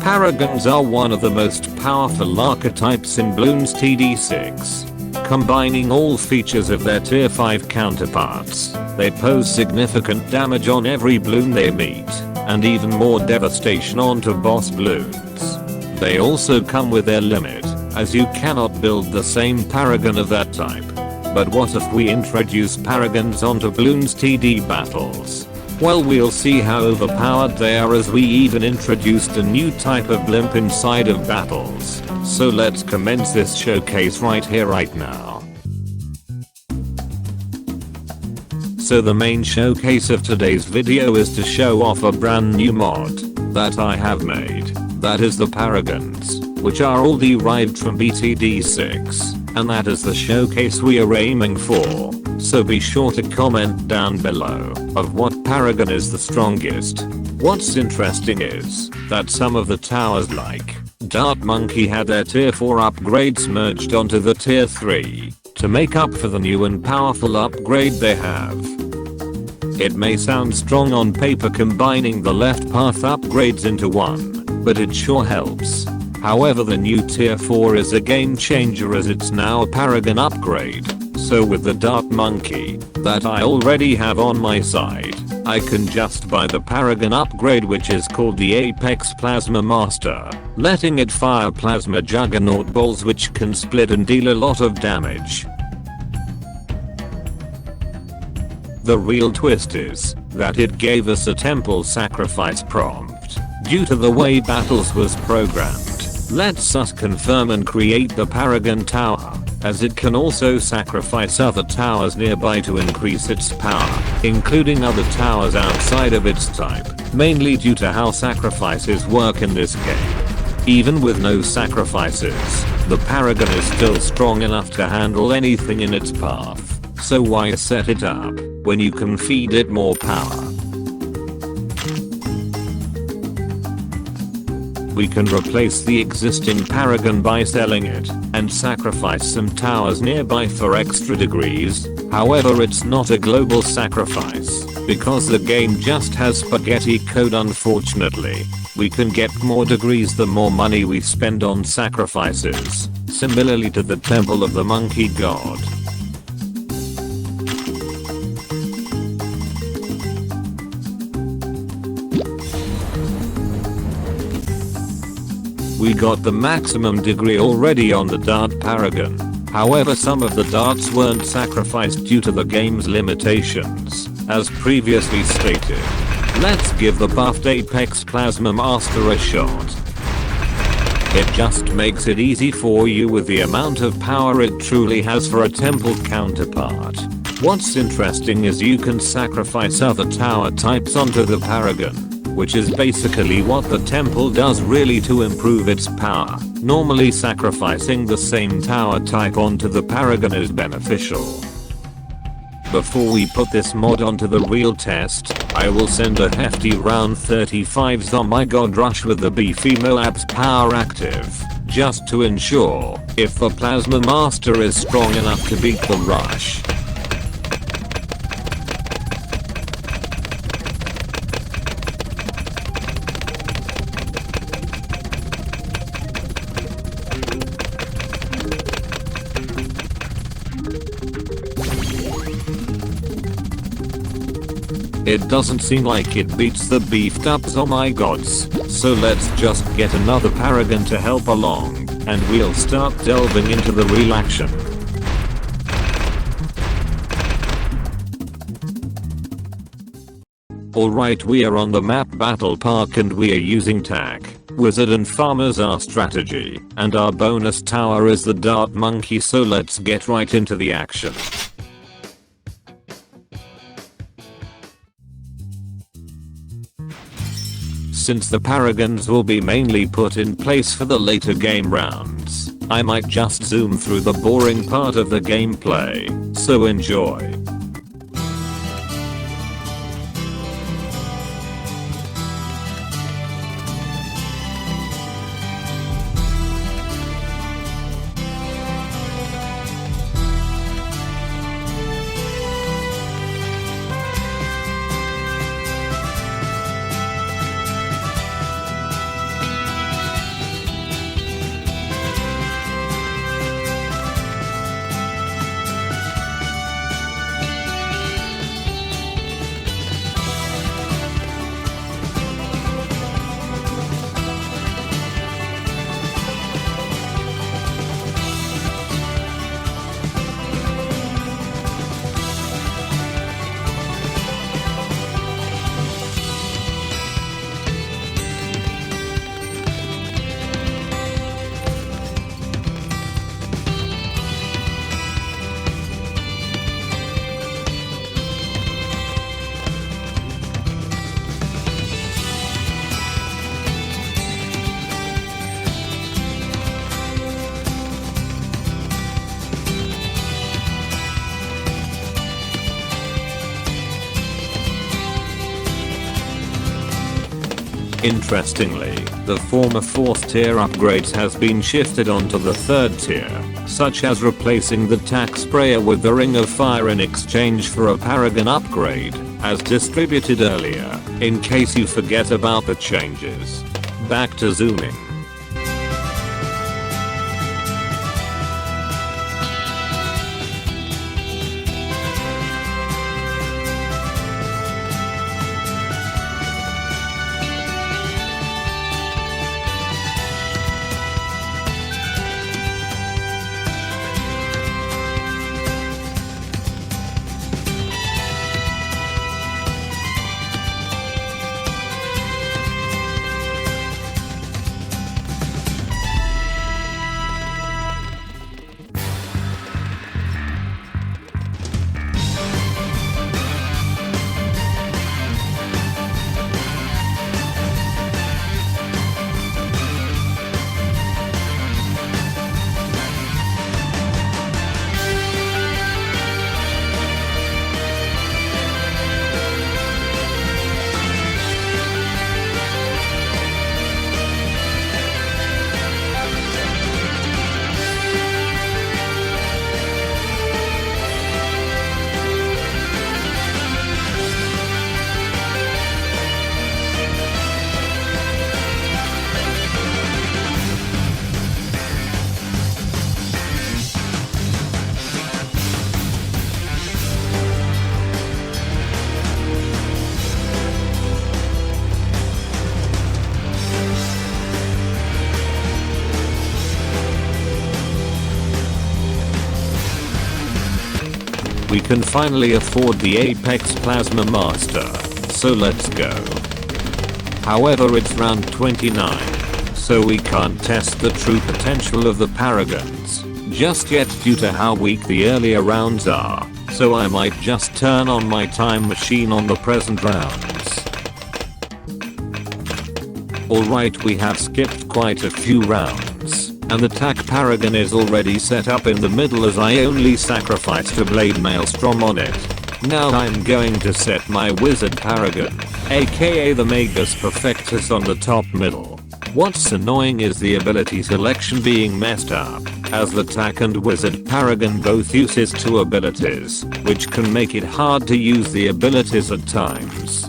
Paragons are one of the most powerful archetypes in Bloons TD6. Combining all features of their tier 5 counterparts, they pose significant damage on every bloon they meet, and even more devastation onto boss bloons. They also come with their limit, as you cannot build the same Paragon of that type. But what if we introduce Paragons onto Bloons TD Battles? Well, we'll see how overpowered they are, as we even introduced a new type of blimp inside of battles. So let's commence this showcase right here right now. So the main showcase of today's video is to show off a brand new mod that I have made. That is the Paragons, which are all derived from btd6, and that is the showcase we are aiming for. So be sure to comment down below of what Paragon is the strongest. What's interesting is that some of the towers like Dart Monkey had their tier 4 upgrades merged onto the tier 3 to make up for the new and powerful upgrade they have. It may sound strong on paper combining the left path upgrades into one, but it sure helps. However, the new tier 4 is a game changer, as it's now a Paragon upgrade. So with the Dart Monkey that I already have on my side, I can just buy the Paragon upgrade, which is called the Apex Plasma Master, letting it fire plasma juggernaut balls which can split and deal a lot of damage. The real twist is that it gave us a temple sacrifice prompt due to the way battles was programmed. Let's us confirm and create the Paragon tower, as it can also sacrifice other towers nearby to increase its power, including other towers outside of its type, mainly due to how sacrifices work in this game. Even with no sacrifices, the Paragon is still strong enough to handle anything in its path. So why set it up when you can feed it more power? We can replace the existing Paragon by selling it and sacrifice some towers nearby for extra degrees. However, it's not a global sacrifice because the game just has spaghetti code, unfortunately. We can get more degrees the more money we spend on sacrifices, similarly to the Temple of the Monkey God. We got the maximum degree already on the Dart Paragon. However, some of the darts weren't sacrificed due to the game's limitations, as previously stated. Let's give the buffed Apex Plasma Master a shot. It just makes it easy for you with the amount of power it truly has for a temple counterpart. What's interesting is you can sacrifice other tower types onto the Paragon, which is basically what the temple does really to improve its power. Normally sacrificing the same tower type onto the Paragon is beneficial. Before we put this mod onto the real test, I will send a hefty round 35s on my god rush with the beefy Moab's power active, just to ensure if the Plasma Master is strong enough to beat the rush. It doesn't seem like it beats the beefed ups, oh my gods. So let's just get another Paragon to help along, and we'll start delving into the real action. Alright, we are on the map Battle Park and we are using Tack, Wizard and Farmers our strategy, and our bonus tower is the Dart Monkey, so let's get right into the action. Since the Paragons will be mainly put in place for the later game rounds, I might just zoom through the boring part of the gameplay, so enjoy. Interestingly, the former 4th tier upgrades has been shifted onto the 3rd tier, such as replacing the tack sprayer with the Ring of Fire in exchange for a Paragon upgrade, as distributed earlier, in case you forget about the changes. Back to zooming. We can finally afford the Apex Plasma Master, so let's go. However, it's round 29, so we can't test the true potential of the Paragons just yet due to how weak the earlier rounds are, so I might just turn on my time machine on the present rounds. Alright, we have skipped quite a few rounds, and the tack Paragon is already set up in the middle as I only sacrificed a Blade Maelstrom on it. Now I'm going to set my Wizard Paragon, aka the Magus Perfectus, on the top middle. What's annoying is the ability selection being messed up, as the tack and Wizard Paragon both uses 2 abilities, which can make it hard to use the abilities at times.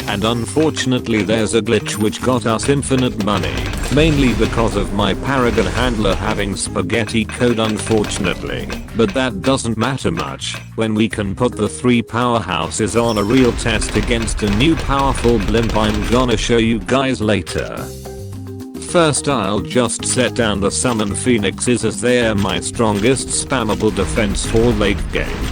And unfortunately there's a glitch which got us infinite money, mainly because of my Paragon handler having spaghetti code unfortunately, but that doesn't matter much when we can put the 3 powerhouses on a real test against a new powerful blimp I'm gonna show you guys later. First I'll just set down the Summon Phoenixes as they are my strongest spammable defense for late game.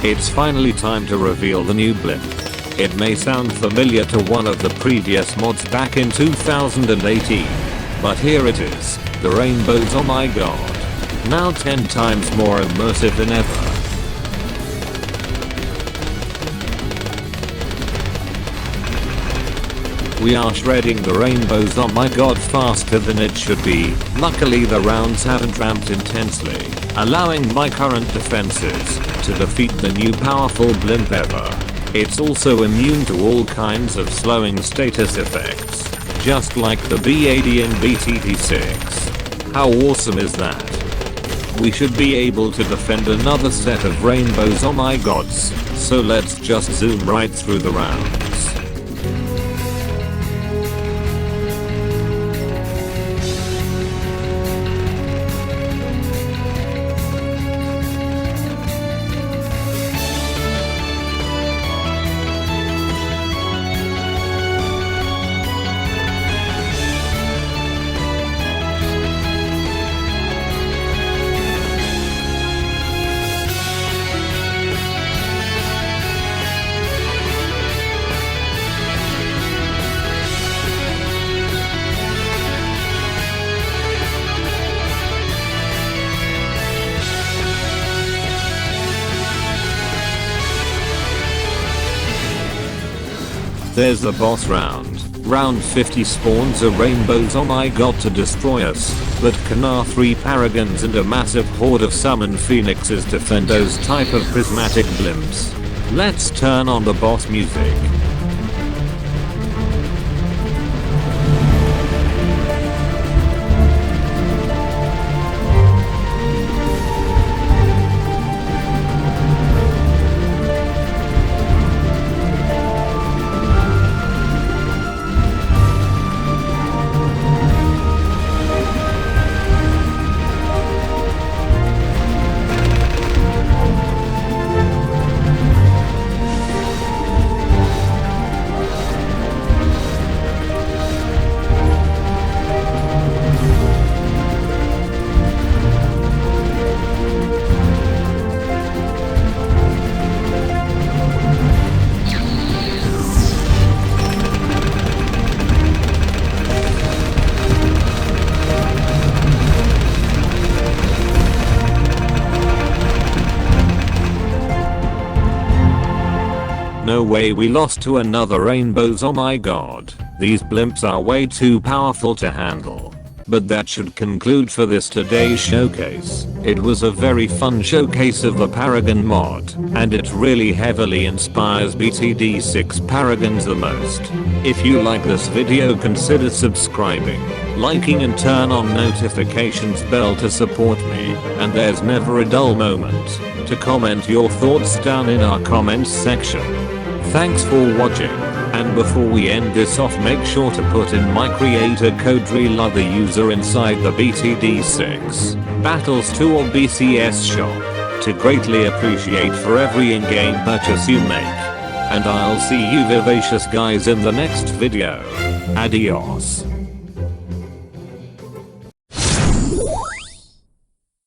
It's finally time to reveal the new blimp. It may sound familiar to one of the previous mods back in 2018, but here it is, the rainbows, oh my god. Now 10 times more immersive than ever. We are shredding the rainbows, oh my god, faster than it should be. Luckily the rounds haven't ramped intensely, allowing my current defenses to defeat the new powerful blimp ever. It's also immune to all kinds of slowing status effects, just like the B80 in btd6. How awesome is that? We should be able to defend another set of rainbows, oh my gods, so let's just zoom right through the rounds. There's the boss round. Round 50 spawns a rainbows, oh my god, to destroy us. But can our 3 paragons and a massive horde of summoned phoenixes defend those type of prismatic blimps? Let's turn on the boss music. No way, we lost to another rainbows, oh my god. These blimps are way too powerful to handle. But that should conclude for this today's showcase. It was a very fun showcase of the Paragon mod, and it really heavily inspires BTD6 Paragons the most. If you like this video, consider subscribing, liking and turn on notifications bell to support me, and there's never a dull moment to comment your thoughts down in our comments section. Thanks for watching, and before we end this off, make sure to put in my creator code REAL the user inside the BTD6 Battles 2 or BCS shop to greatly appreciate for every in-game purchase you make. And I'll see you vivacious guys in the next video. Adios.